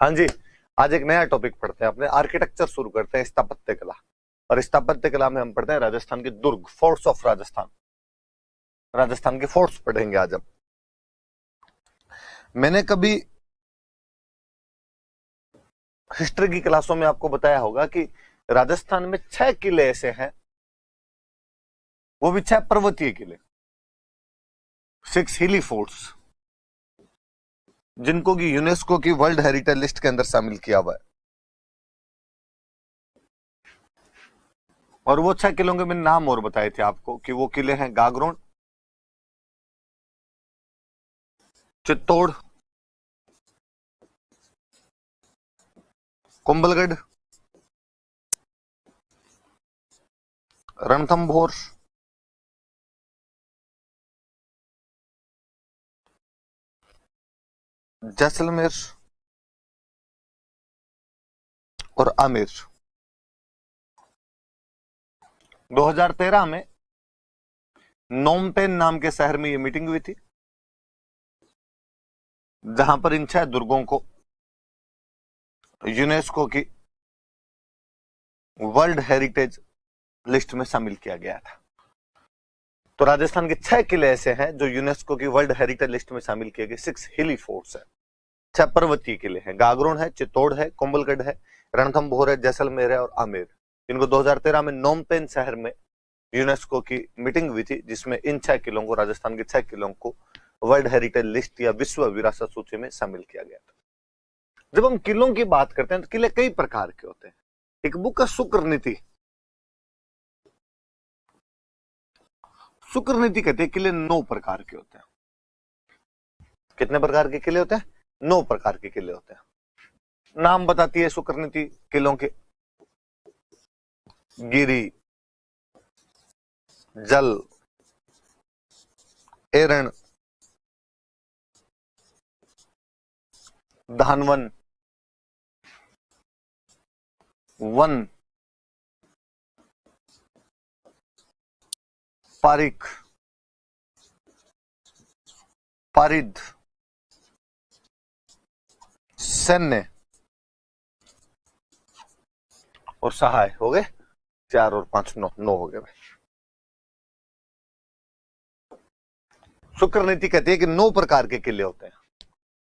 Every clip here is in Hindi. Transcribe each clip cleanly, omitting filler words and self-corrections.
हाँ जी, आज एक नया टॉपिक पढ़ते हैं। अपने आर्किटेक्चर शुरू करते हैं, स्थापत्य कला। और स्थापत्य कला में हम पढ़ते हैं राजस्थान के दुर्ग, फोर्ट्स ऑफ राजस्थान। राजस्थान के फोर्ट्स पढ़ेंगे आज हम। मैंने कभी हिस्ट्री की क्लासों में आपको बताया होगा कि राजस्थान में 6 किले ऐसे हैं, वो भी 6 पर्वतीय किले, 6 हिली फोर्ट्स, जिनको की यूनेस्को की वर्ल्ड हेरिटेज लिस्ट के अंदर शामिल किया हुआ है। और वो 6 किलों के मैंने नाम और बताए थे आपको कि वो किले हैं गागरोन, चित्तौड़, कुंभलगढ़, रणथंभौर, जैसलमेर और आमेर। 2013 में नोमपेन नाम के शहर में ये मीटिंग हुई थी, जहां पर इन 6 दुर्गों को यूनेस्को की वर्ल्ड हेरिटेज लिस्ट में शामिल किया गया था। तो राजस्थान के 6 किले ऐसे हैं जो यूनेस्को की वर्ल्ड हेरिटेज लिस्ट में शामिल किए गए। 6 हिली फोर्ट्स है, 6 पर्वतीय किले हैं। गागरोन है, चित्तौड़ है, कुंभलगढ़ है, रणथंभौर है, जैसलमेर है और आमेर। इनको 2013 में नोमपेन शहर में यूनेस्को की मीटिंग हुई थी, जिसमें इन 6 किलों को, राजस्थान के 6 किलों को वर्ल्ड हेरिटेज लिस्ट या विश्व विरासत सूची में शामिल किया गया था। जब हम किलों की बात करते हैं तो किले कई प्रकार के होते हैं। एक बुक है शुक्र नीति। शुक्र नीति कहते हैं किले 9 प्रकार के होते हैं। कितने प्रकार के किले होते हैं? 9 प्रकार के किले होते हैं। नाम बताती है शुक्र नीति किलों के: गिरी, जल, एरण, धानवन, वन, पारिक, पारिद, सैन्य और सहाय। हो गए 4 और 5, 9 हो गए भाई। शुक्र नीति कहती है कि 9 प्रकार के किले होते हैं।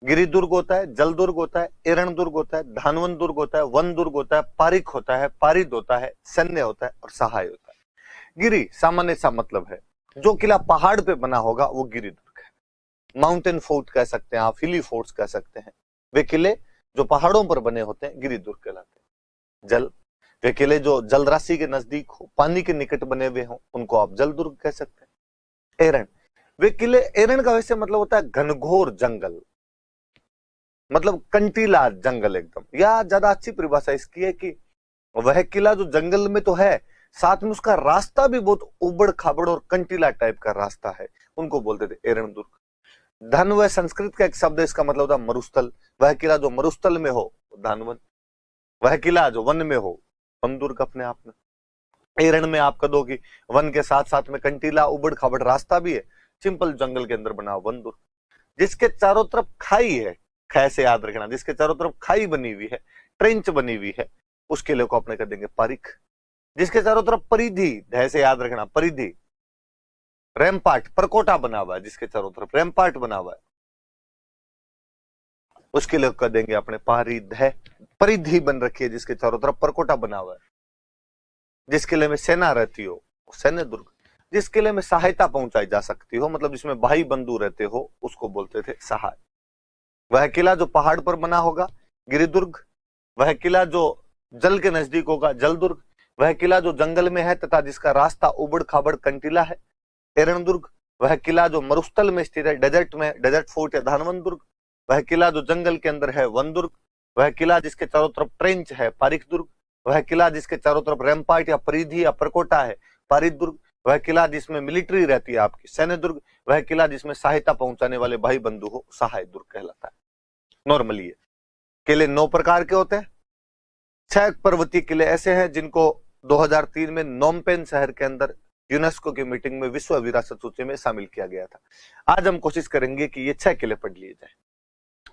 गिरी दुर्ग होता है, जल दुर्ग होता है, एरण दुर्ग होता है, धानवन दुर्ग होता है, वन दुर्ग होता है, पारिक होता है, पारिद होता है, सैन्य होता है और सहाय होता है। गिरी सामान्य सा मतलब है जो किला पहाड़ पे बना होगा वो गिरी दुर्ग है। माउंटेन फोर्ट कह सकते हैं आप, हिली फोर्ट्स कह सकते हैं। वे किले जो पहाड़ों पर बने होते हैं गिरी दुर्ग कहलाते हैं। जल, वे किले जो जल राशि के नजदीक हो, पानी के निकट बने हुए हो, उनको आप जल दुर्ग कह सकते हैं। एरण, वे किले, एरण का वैसे मतलब होता है घनघोर जंगल, मतलब कंटीला जंगल एकदम। या ज्यादा अच्छी परिभाषा इसकी है कि वह किला जो जंगल में तो है, साथ में उसका रास्ता भी बहुत उबड़ खाबड़ और कंटीला टाइप का रास्ता है, उनको बोलते थे एरण दुर्ग। धन वह संस्कृत का एक शब्द है, इसका मतलब होता है मरुस्थल। वह किला जो मरुस्थल में हो धानवन, वह किला जो वन में हो वन दुर्ग अपने आप में। एरण में आप कह दो कि वन के साथ साथ में कंटीला उबड़ खाबड़ रास्ता भी है, सिंपल जंगल के अंदर बना वन दुर्ग। जिसके चारों तरफ खाई है, ख से याद रखना, जिसके चारों तरफ खाई बनी हुई है, ट्रेंच बनी हुई है, उस किले को अपने कर देंगे पारिक। जिसके चारों तरफ परिधि, ढ से याद रखना, परिधि, रैम्पार्ट, परकोटा बना हुआ है, जिसके चारों तरफ रैम्पार्ट बना हुआ है, उस किले को कर देंगे अपने पारिध। परिधि बन रखी है जिसके चारों तरफ परकोटा बना हुआ है। जिस किले में सेना रहती हो सैन्य दुर्ग। जिस किले में सहायता पहुंचाई जा सकती हो, मतलब जिसमें भाई बंधु रहते हो, उसको बोलते थे सहाय। वह किला जो पहाड़ पर बना होगा गिरिदुर्ग। वह किला जो जल के नजदीक होगा जल दुर्ग। वह किला जो जंगल में है तथा जिसका रास्ता उबड़ खाबड़ कंटीला है एरण दुर्ग। वह किला जो मरुस्थल में स्थित है, डेजर्ट में, डेजर्ट फोर्ट या धानवन दुर्ग। वह किला जो जंगल के अंदर है वन दुर्ग। वह किला जिसके चारों तरफ ट्रेंच है पारिक दुर्ग। वह किला जिसके चारों तरफ रैम्पार्ट या परिधि या परकोटा है पारिद दुर्ग। वह किला जिसमें मिलिट्री रहती है आपकी सैन्य दुर्ग। वह किला जिसमें सहायता पहुंचाने वाले भाई बंधु हो सहाय दुर्ग कहलाता है। नॉर्मली ये किले 9 प्रकार के होते हैं। 6 पर्वतीय किले ऐसे हैं जिनको 2003 में नोमपेन शहर के अंदर यूनेस्को की मीटिंग में विश्व विरासत सूची में शामिल किया गया था। आज हम कोशिश करेंगे कि ये 6 किले पढ़ लिए जाए।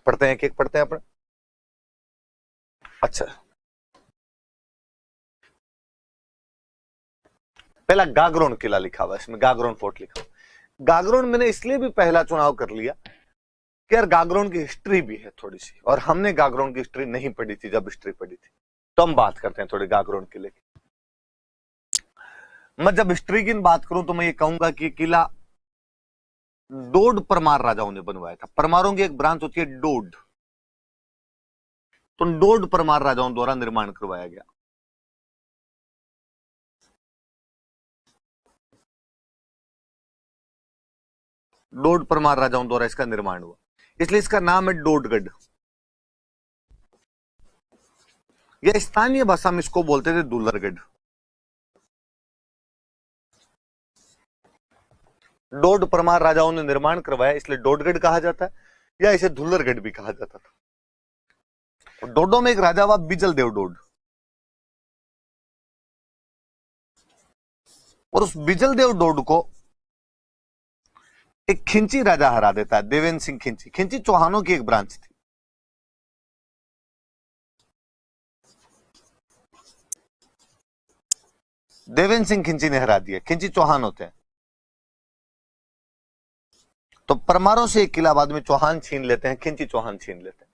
पढ़ते हैं, एक एक पढ़ते हैं अपन। अच्छा, पहला गागरोन किला लिखा हुआ है इसमें, गागरोन फोर्ट लिखा हुआ। गागरोन मैंने इसलिए भी पहला चुनाव कर लिया कि यार गागरोन की हिस्ट्री भी है थोड़ी सी, और हमने गागरोन की हिस्ट्री नहीं पढ़ी थी जब हिस्ट्री पढ़ी थी, तो हम बात करते हैं थोड़ी गागरोन किले की। मैं जब हिस्ट्री की बात करूं तो मैं ये कहूंगा कि किला डोड परमार राजाओं ने बनवाया था। परमारों की एक ब्रांच होती है डोड, तो डोड परमार राजाओं द्वारा निर्माण करवाया गया। डोड परमार राजाओं द्वारा इसका निर्माण हुआ, इसलिए इसका नाम है डोडगढ़। यह स्थानीय भाषा में इसको बोलते थे दुल्लरगढ़। डोड परमार राजाओं ने निर्माण करवाया इसलिए डोडगढ़ कहा जाता है, या इसे दुल्लरगढ़ भी कहा जाता था। डोडो में एक राजा हुआ बिजल देव डोड, और उस बिजल देव डोड को एक खिंची राजा हरा देता है, देवेंद्र सिंह खिंची। खिंची चौहानों की एक ब्रांच थी। देवेंद्र सिंह खिंची ने हरा दिया। खिंची चौहान होते हैं, तो परमारों से एक किला बाद में चौहान छीन लेते हैं, खिंची चौहान छीन लेते हैं।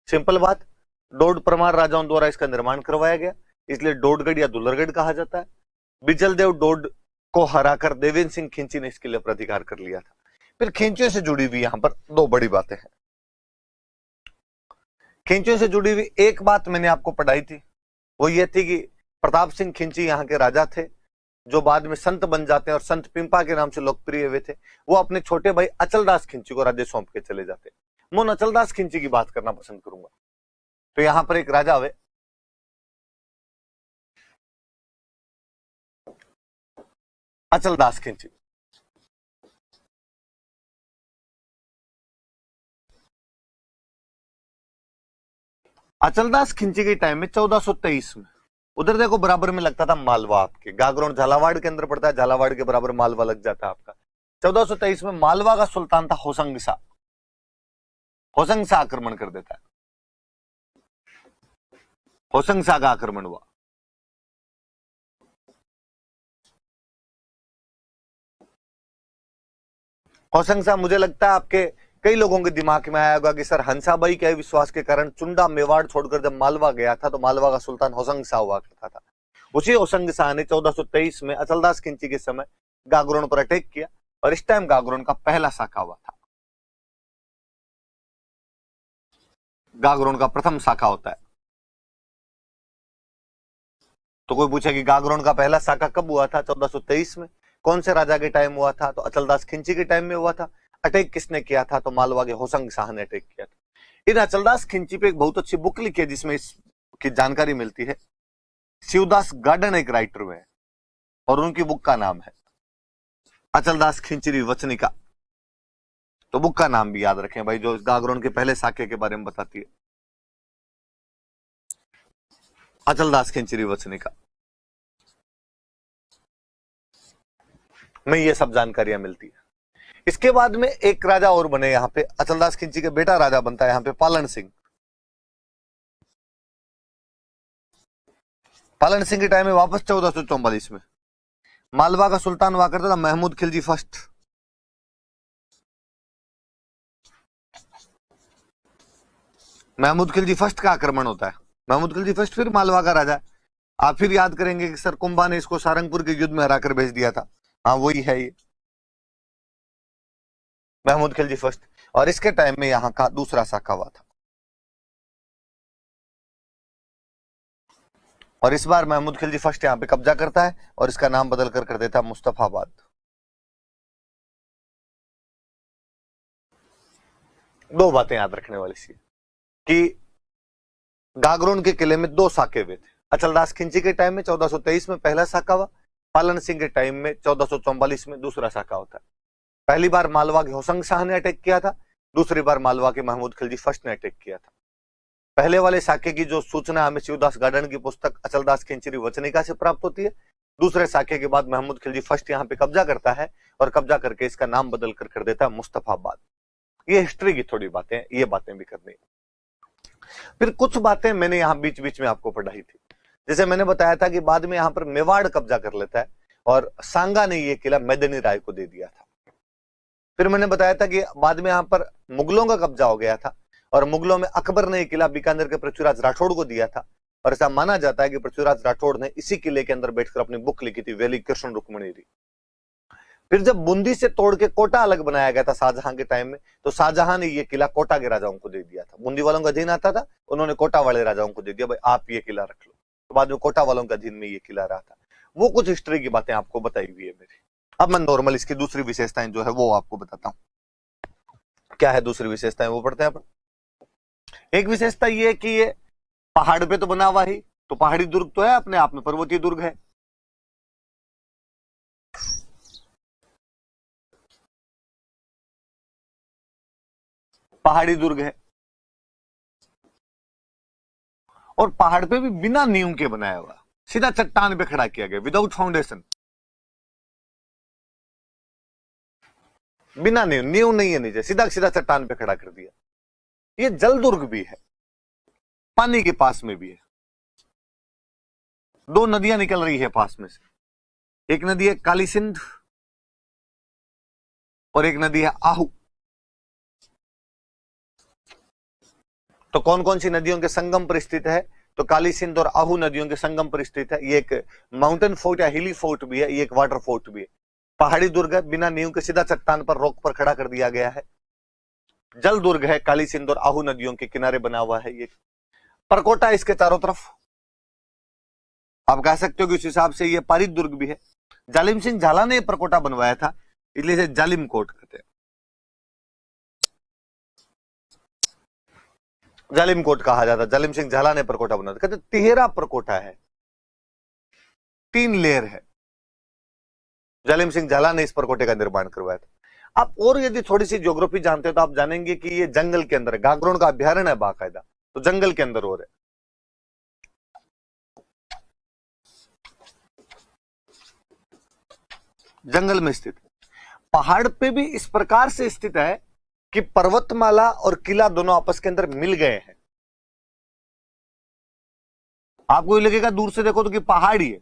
सिंपल बात, डोड परमार राजाओं द्वारा इसका निर्माण करवाया गया, इसलिए डोडगढ़ या दुल्लरगढ़ कहा जाता है। बिजल देव डोड को हराकर देवेंद्र सिंह खिंची ने इस किले पर अधिकार कर लिया था। फिर खिंचियों से जुड़ी हुई यहां पर दो बड़ी बातें हैं। खिंचियों से जुड़ी हुई एक बात मैंने आपको पढ़ाई थी, वो ये थी कि प्रताप सिंह खिंची यहाँ के राजा थे, जो बाद में संत बन जाते हैं और संत पिंपा के नाम से लोकप्रिय हुए थे। वो अपने छोटे भाई अचलदास खिंची को राज्य सौंप के चले जाते। मैं उन अचलदास खिंची की बात करना पसंद करूंगा। तो यहां पर एक राजा हुए अचलदास खिंची। अचलदास खिंची के टाइम में 1423 में, उधर देखो बराबर में लगता था मालवा, आपके गागरोन झालावाड़ के अंदर पड़ता है, झालावाड़ के बराबर मालवा लग जाता है आपका। 1423 में मालवा का सुल्तान था होसंग शाह। होसंग शाह आक्रमण कर देता है। होसंग शाह का आक्रमण हुआ। होसंग शाह, मुझे लगता है आपके कई लोगों के दिमाग में आया होगा कि सर हंसाबाई के विश्वास के कारण चुंडा मेवाड़ छोड़कर जब मालवा गया था तो मालवा का सुल्तान होसंग शाह हुआ करता था। उसी होसंग शाह ने 1423 में अचलदास खिंची के समय गागरोन पर अटैक किया, और इस टाइम गागरोन का पहला शाखा हुआ था। गागरोन का प्रथम शाखा होता है। तो कोई पूछे कि गागरोन का पहला शाखा कब हुआ था? 1423 में। कौन से राजा के टाइम हुआ था? तो अचलदास खिंची के टाइम में हुआ था। अटैक किसने किया था? तो मालवा के होसंग शाह ने अटैक किया था। इन अचलदास खिंची पे एक बहुत अच्छी बुक लिखी है जिसमें इसकी जानकारी मिलती है। शिवदास गार्डन एक राइटर हुए हैं, और उनकी बुक का नाम है अचलदास खिंचरी वचनिका। तो बुक का नाम भी याद रखें भाई, जो गागरोन के पहले शाखे के बारे में बताती है, अचलदास खिंचरी वचनिका में ये सब जानकारियां मिलती है। इसके बाद में एक राजा और बने यहाँ पे, अचलदास खिंची के बेटा राजा बनता है यहाँ पे पालन सिंह। पालन सिंह के टाइम में वापस 1444 में मालवा का सुल्तान हुआ करता था महमूद खिलजी फर्स्ट। महमूद खिलजी फर्स्ट का आक्रमण होता है। महमूद खिलजी फर्स्ट फिर मालवा का राजा। आप फिर याद करेंगे कि सर कुंभा ने इसको सारंगपुर के युद्ध में हराकर भेज दिया था। हाँ वही है ये महमूद खिलजी फर्स्ट, और इसके टाइम में यहाँ का दूसरा शाखा हुआ था। और इस बार महमूद खिलजी फर्स्ट यहाँ पे कब्जा करता है और इसका नाम बदल कर देता है मुस्तफाबाद। दो बातें याद रखने वाली सी कि गागरोन के किले में दो शाखे हुए थे। अचलदास खिंची के टाइम में 1423 में पहला शाखा हुआ, पालन सिंह के टाइम में 1444 में दूसरा शाखा होता है। पहली बार मालवा के होसंग शाह ने अटैक किया था, दूसरी बार मालवा के महमूद खिलजी फर्स्ट ने अटैक किया था। पहले वाले शाखे की जो सूचना हमें शिवदास गार्डन की पुस्तक अचलदास खिंचरी वचनिका से प्राप्त होती है। दूसरे शाखे के बाद महमूद खिलजी फर्स्ट यहाँ पे कब्जा करता है, और कब्जा करके इसका नाम बदल कर देता है मुस्तफाबाद। ये हिस्ट्री की थोड़ी बातें, ये बातें भी करनी। फिर कुछ बातें मैंने यहाँ बीच बीच में आपको पढ़ाई थी, जैसे मैंने बताया था कि बाद में यहाँ पर मेवाड़ कब्जा कर लेता है और सांगा ने ये किला मैदनी राय को दे दिया था। फिर मैंने बताया था कि बाद में यहाँ पर मुगलों का कब्जा हो गया था और मुगलों में अकबर ने ये किला बीकानेर के पृथ्वीराज राठौड़ को दिया था और ऐसा माना जाता है कि पृथ्वीराज राठौड़ ने इसी किले के अंदर बैठकर अपनी बुक लिखी थी, वेली कृष्ण रुक्मणी री। फिर जब बूंदी से तोड़ के कोटा अलग बनाया गया था शाहजहां के टाइम में, तो शाहजहां ने ये किला कोटा के राजाओं को दे दिया था। बूंदी वालों का अधीन आता था, उन्होंने कोटा वाले राजाओं को दे दिया, भाई आप ये किला रख लो। तो बाद में कोटा वालों का अधीन में ये किला रहा था। वो कुछ हिस्ट्री की बातें आपको बताई हुई है मेरी। अब मैं नॉर्मल इसकी दूसरी विशेषताएं जो है वो आपको बताता हूं। क्या है दूसरी विशेषताएं, वो पढ़ते हैं अपन। एक विशेषता ये है कि ये पहाड़ पे तो बना हुआ ही, तो पहाड़ी दुर्ग तो है अपने आप में, पर्वतीय दुर्ग है। पहाड़ी दुर्ग है और पहाड़ पे भी बिना नींव के बनाया हुआ, सीधा चट्टान पे खड़ा किया गया, विदाउट फाउंडेशन, बिना नींव, नींव नहीं है नीचे, सीधा सीधा चट्टान पे खड़ा कर दिया। ये जल दुर्ग भी है, पानी के पास में भी है। दो नदियां निकल रही है पास में से, एक नदी है काली सिंध और एक नदी है आहू। तो कौन कौन सी नदियों के संगम पर स्थित है, तो काली सिंध और आहू नदियों के संगम पर स्थित है। ये एक माउंटेन फोर्ट या हिली फोर्ट भी है, ये एक वाटर फोर्ट भी है। पहाड़ी दुर्ग है, बिना नींव के सीधा चट्टान पर रॉक पर खड़ा कर दिया गया है। जल दुर्ग है, काली सिंध और आहू नदियों के किनारे बना हुआ है। ये परकोटा इसके चारों तरफ, आप कह सकते हो कि उस हिसाब से ये पारित दुर्ग भी है। जालिम सिंह झाला ने परकोटा बनवाया था, इसलिए इसे जालिम कोट कहते हैं। जालिम कोट कहा जाता, जालिम सिंह झाला ने परकोटा बनाया, कहते तिहेरा परकोटा है, 3 लेयर है। जालिम सिंह झाला ने इस परकोटे का निर्माण करवाया था। आप और यदि थोड़ी सी ज्योग्राफी जानते हो तो आप जानेंगे कि ये जंगल के अंदर है, गागरोन का अभ्यारण्य है बाकायदा, तो जंगल के अंदर हो रहे, जंगल में स्थित। पहाड़ पे भी इस प्रकार से स्थित है कि पर्वतमाला और किला दोनों आपस के अंदर मिल गए हैं। आपको ये लगेगा दूर से देखो तो कि पहाड़ी है,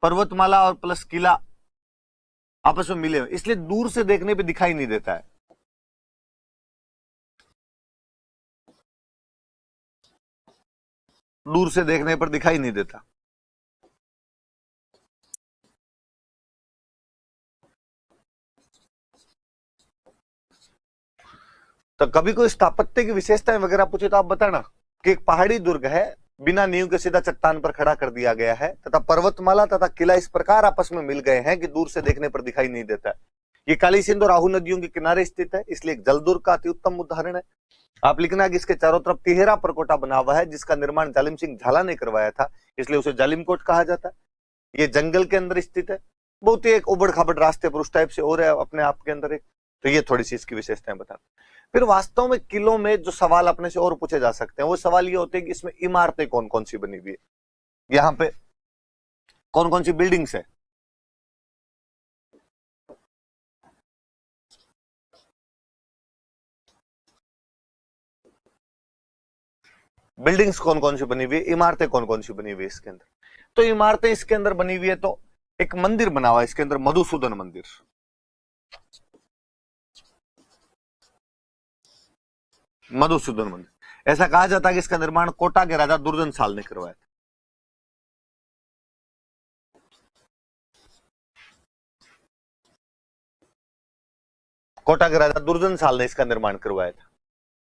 पर्वतमाला और प्लस किला आपस में मिले, इसलिए दूर से देखने पे दिखाई नहीं देता है। दूर से देखने पर दिखाई नहीं देता। तो कभी कोई स्थापत्य की विशेषताएं वगैरह पूछे तो आप बताना कि एक पहाड़ी दुर्ग है, बिना नींव के सीधा चट्टान पर खड़ा कर दिया गया है, तथा पर्वतमाला तथा किला इस प्रकार आपस में मिल गए हैं कि दूर से देखने पर दिखाई नहीं देता है। ये काली सिंध और आहू नदियों के किनारे स्थित है, इसलिए एक जल दुर्ग का अति उत्तम उदाहरण है। आप लिखना कि इसके चारों तरफ तिहेरा परकोटा बना हुआ है, जिसका निर्माण जालिम सिंह झाला ने करवाया था, इसलिए उसे जालिम कोट कहा जाता है। ये जंगल के अंदर स्थित है, बहुत ही एक उबड़ खाबड़ रास्ते पर उस टाइप से हो रहा है अपने आप के अंदर एक। तो ये थोड़ी सी इसकी विशेषताएं बता। फिर वास्तव में किलों में जो सवाल अपने से और पूछे जा सकते हैं, वो सवाल ये होते हैं कि इसमें इमारतें कौन कौन सी बनी हुई है, यहाँ पे कौन कौन सी बिल्डिंग्स है। बिल्डिंग्स कौन कौन सी बनी हुई है, इमारतें कौन कौन सी बनी हुई है इसके अंदर। तो इमारतें इसके अंदर बनी हुई है, तो एक मंदिर बना हुआ है इसके अंदर, मधुसूदन मंदिर। मधुसूदन मंदिर, ऐसा कहा जाता है कि इसका निर्माण कोटा के राजा दुर्जन साल ने करवाया था। कोटा के राजा दुर्जन साल ने इसका निर्माण करवाया था।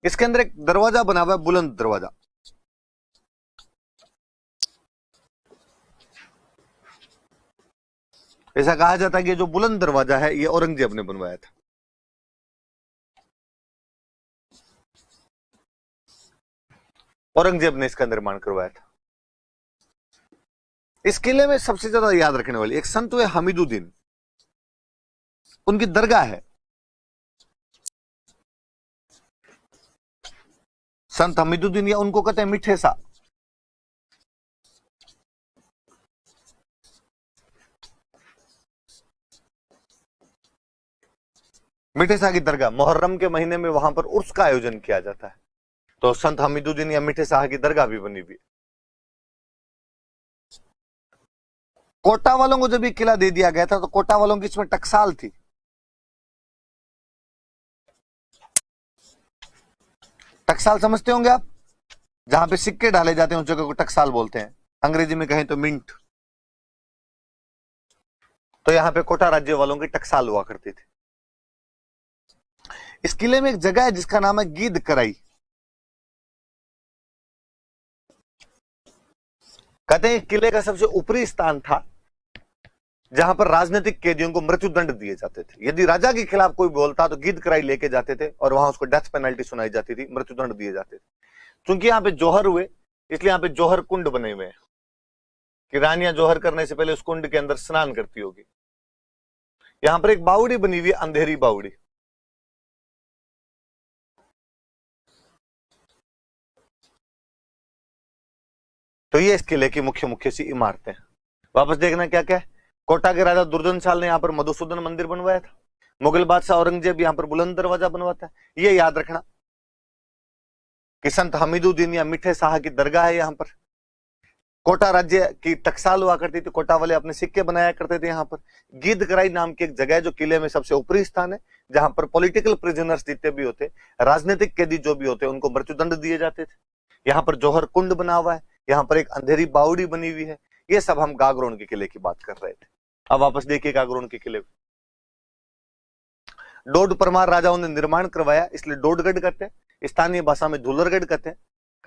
इसके अंदर एक दरवाजा बना हुआ है, बुलंद दरवाजा। ऐसा कहा जाता है कि जो बुलंद दरवाजा है ये औरंगजेब ने बनवाया था। औरंगजेब ने इसका निर्माण करवाया था। इस किले में सबसे ज्यादा याद रखने वाली एक संत हुए हमीदुद्दीन, उनकी दरगाह है। संत हमीदुद्दीन, या उनको कहते हैं मिठे सा। मिठे सा की दरगाह, मुहर्रम के महीने में वहां पर उर्स का आयोजन किया जाता है। तो संत हमीदुद्दीन या मीठे शाह की दरगाह भी बनी हुई है। कोटा वालों को जब ये किला दे दिया गया था तो कोटा वालों की इसमें टकसाल थी। टकसाल समझते होंगे आप, जहां पे सिक्के डाले जाते हैं उस जगह को टकसाल बोलते हैं, अंग्रेजी में कहें तो मिंट। तो यहां पे कोटा राज्य वालों की टकसाल हुआ करती थी। इस किले में एक जगह है जिसका नाम है गीद कराई। कहते हैं किले का सबसे ऊपरी स्थान था जहां पर राजनीतिक कैदियों को मृत्युदंड दिए जाते थे। यदि राजा के खिलाफ कोई बोलता तो गीद कराई लेके जाते थे और वहां उसको डेथ पेनल्टी सुनाई जाती थी, मृत्युदंड दिए जाते थे। क्योंकि यहाँ पे जौहर हुए इसलिए यहाँ पे जौहर कुंड बने हुए हैं कि रानियां जौहर करने से पहले उस कुंड के अंदर स्नान करती होगी। यहां पर एक बावड़ी बनी हुई है, अंधेरी बावड़ी। तो ये इस किले की मुख्य मुख्य सी इमारतें। वापस देखना क्या क्या है। कोटा के राजा दुर्जनशाल ने यहाँ पर मधुसूदन मंदिर बनवाया था। मुगल बादशाह औरंगजेब यहाँ पर बुलंद दरवाजा बनवाता है। ये याद रखना कि संत हमीदुद्दीन या मीठे शाह की दरगाह है यहाँ पर। कोटा राज्य की टकसाल हुआ करती थी, कोटा वाले अपने सिक्के बनाया करते थे। यहाँ पर गीद कराई नाम की एक जगह है जो किले में सबसे ऊपरी स्थान है, जहां पर पॉलिटिकल प्रिजनर्स जितने भी होते, राजनीतिक कैदी जो भी होते, उनको मृत्युदंड दिए जाते थे। यहाँ पर जौहर कुंड बना हुआ है, यहाँ पर एक अंधेरी बावड़ी बनी हुई है। ये सब हम गागरोन के किले की बात कर रहे थे। अब वापस देखिए गागरोन के किले। डोड परमार राजाओं ने निर्माण करवाया, इसलिए डोडगढ़ कहते हैं, स्थानीय भाषा में धुलरगढ़ कहते हैं।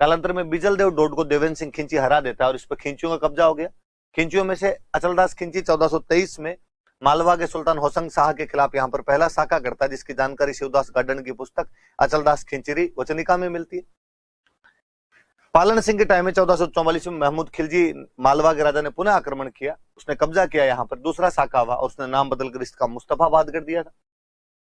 कालांतर में बिजल देव डोड को देवेंद्र सिंह खिंची हरा देता है और इस पर खिंचियों का कब्जा हो गया। खिंचियों में से अचलदास खिंची 1423 में मालवा के सुल्तान होसंग शाह के खिलाफ यहाँ पर पहला साका करता है, जिसकी जानकारी शिवदास गार्डन की पुस्तक अचलदास खिंचरी वचनिका में मिलती है। पालन सिंह के टाइम में 1444 में महमूद खिलजी मालवा के राजा ने पुनः आक्रमण किया, उसने कब्जा किया, यहाँ पर दूसरा साका हुआ और उसने नाम बदलकर इसका मुस्तफाबाद कर दिया था।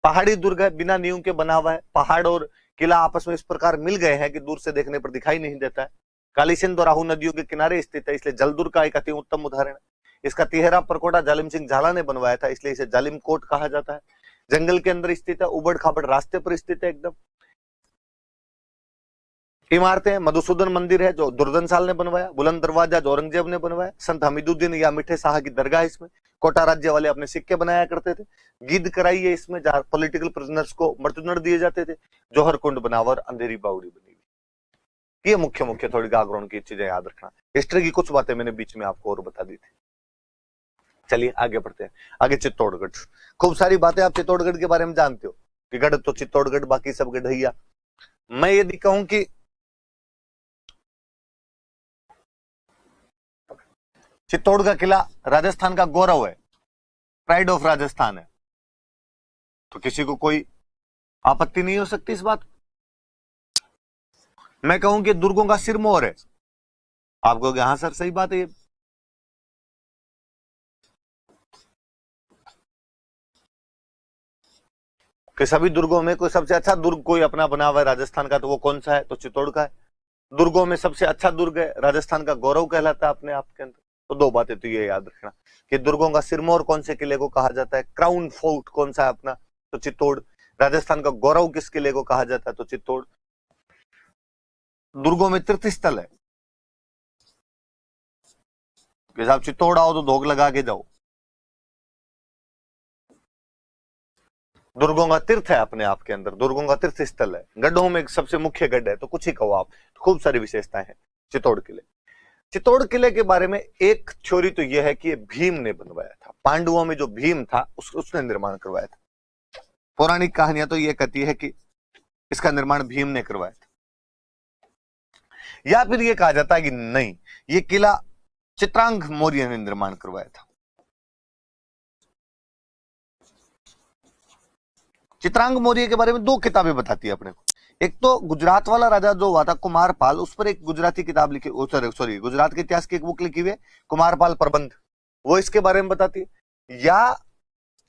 पहाड़ी दुर्ग है, बिना नींव के बना हुआ है। पहाड़ और किला आपस में इस प्रकार मिल गए हैं कि दूर से देखने पर दिखाई नहीं देता है। काली सिंध और राहू नदियों के किनारे स्थित है, इसलिए जलदुर्ग का एक अति उत्तम उदाहरण है। इसका तिहरा परकोटा जालिम सिंह झाला ने बनवाया था, इसलिए इसे जालिम कोट कहा जाता है। जंगल के अंदर स्थित है, उबड़ खाबड़ रास्ते पर स्थित है एकदम। इमारतें मधुसूदन मंदिर है जो दुर्जनशाल ने बनवाया, बुलंद दरवाजा जो औरंगजेब ने बनवाया, संत हमीदुद्दीन या मीठे शाह की दरगाह इसमें, कोटा राज्य वाले अपने सिक्के बनाया करते थे। गीद कराई है इसमें जहां पॉलिटिकल प्रिजनर्स को मृत्युदंड दिए जाते थे। जौहर कुंड बना हुआ और अंधेरी बावड़ी बनी हुई। ये मुख्य मुख्य थोड़ी गागरोन की चीजें याद रखना। हिस्ट्री की कुछ बातें मैंने बीच में आपको और बता दी थी। चलिए आगे बढ़ते हैं। आगे चित्तौड़गढ़। खूब सारी बातें आप चित्तौड़गढ़ के बारे में जानते हो कि गढ़ तो चित्तौड़गढ़, बाकी सब गढ़ैया। मैं यदि कहूं कि चित्तौड़ का किला राजस्थान का गौरव है, प्राइड ऑफ राजस्थान है, तो किसी को कोई आपत्ति नहीं हो सकती इस बात। मैं कहूं कि दुर्गों का सिरमौर है, आप कहोगे हाँ सर सही बात है ये। कि सभी दुर्गों में कोई सबसे अच्छा दुर्ग कोई अपना बना हुआ है राजस्थान का, तो वो कौन सा है? तो चित्तौड़ का है। दुर्गों में सबसे अच्छा दुर्ग है, राजस्थान का गौरव कहलाता है अपने आप के अंदर। तो दो बातें तो ये याद रखना कि दुर्गों का सिरमौर कौन से किले को कहा जाता है, क्राउन फोर्ट कौन सा है अपना, तो चित्तौड़। राजस्थान का गौरव किस किले को कहा जाता है, तो चित्तौड़। दुर्गों में तीर्थ स्थल है कि साहब चित्तौड़ आओ तो धोख लगा के जाओ। दुर्गों का तीर्थ है अपने आप के अंदर, दुर्गों का तीर्थ स्थल है। गढ़ों में सबसे मुख्य गढ़ है, तो कुछ ही कहो आप, खूब सारी विशेषताएं हैं चित्तौड़ किले। चित्तौड़ किले के बारे में एक थ्योरी तो यह है कि ये भीम ने बनवाया था। पांडवों में जो भीम था उसने निर्माण करवाया था। पौराणिक कहानियां तो यह कहती है कि इसका निर्माण भीम ने करवाया था, या फिर यह कहा जाता है कि नहीं, ये किला चित्रांग मौर्य ने निर्माण करवाया था। चित्रांग मौर्य के बारे में दो किताबें बताती है अपने को। एक तो गुजरात वाला राजा जो हुआ था कुमारपाल, उस पर एक गुजराती किताब लिखी, सॉरी गुजरात के इतिहास की एक बुक लिखी हुई है कुमारपाल प्रबंध, वो इसके बारे में बताती है। या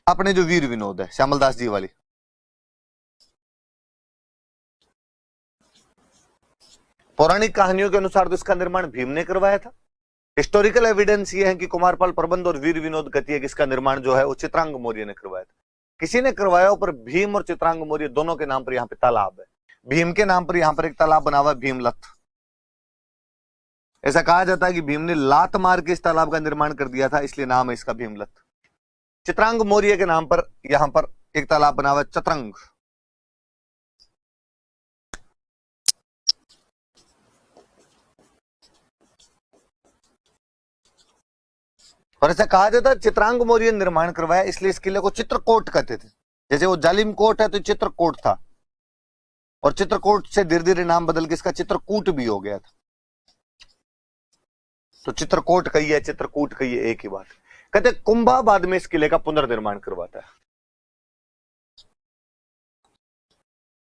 अपने जो वीर विनोद है श्यामलदास जी वाली, पौराणिक कहानियों के अनुसार तो इसका निर्माण भीम ने करवाया था। हिस्टोरिकल एविडेंस ये है कि कुमारपाल प्रबंध और वीर विनोद कहती है कि इसका निर्माण जो है वो चित्रांग मौर्य ने करवाया था। किसी ने करवाया, पर भीम और चित्रांग मौर्य दोनों के नाम पर यहाँ पे तालाब है। भीम के नाम पर यहां पर एक तालाब बना हुआ है, भीमलत। ऐसा कहा जाता है कि भीम ने लात मार के इस तालाब का निर्माण कर दिया था, इसलिए नाम है इसका भीमलत। चित्रांग मौर्य के नाम पर यहां पर एक तालाब बना हुआ है, चतरंग। और ऐसा कहा जाता है चित्रांग मौर्य ने निर्माण करवाया, इसलिए इस किले को चित्रकोट कहते थे। जैसे वो जालिम कोट है तो चित्रकोट था, और चित्रकोट से धीरे धीरे नाम बदल के इसका चित्रकूट भी हो गया था। तो चित्रकोट कहिए, चित्रकूट कहिए, एक ही बात। कहते कुंभा बाद में इस किले का पुनर्निर्माण करवाता है।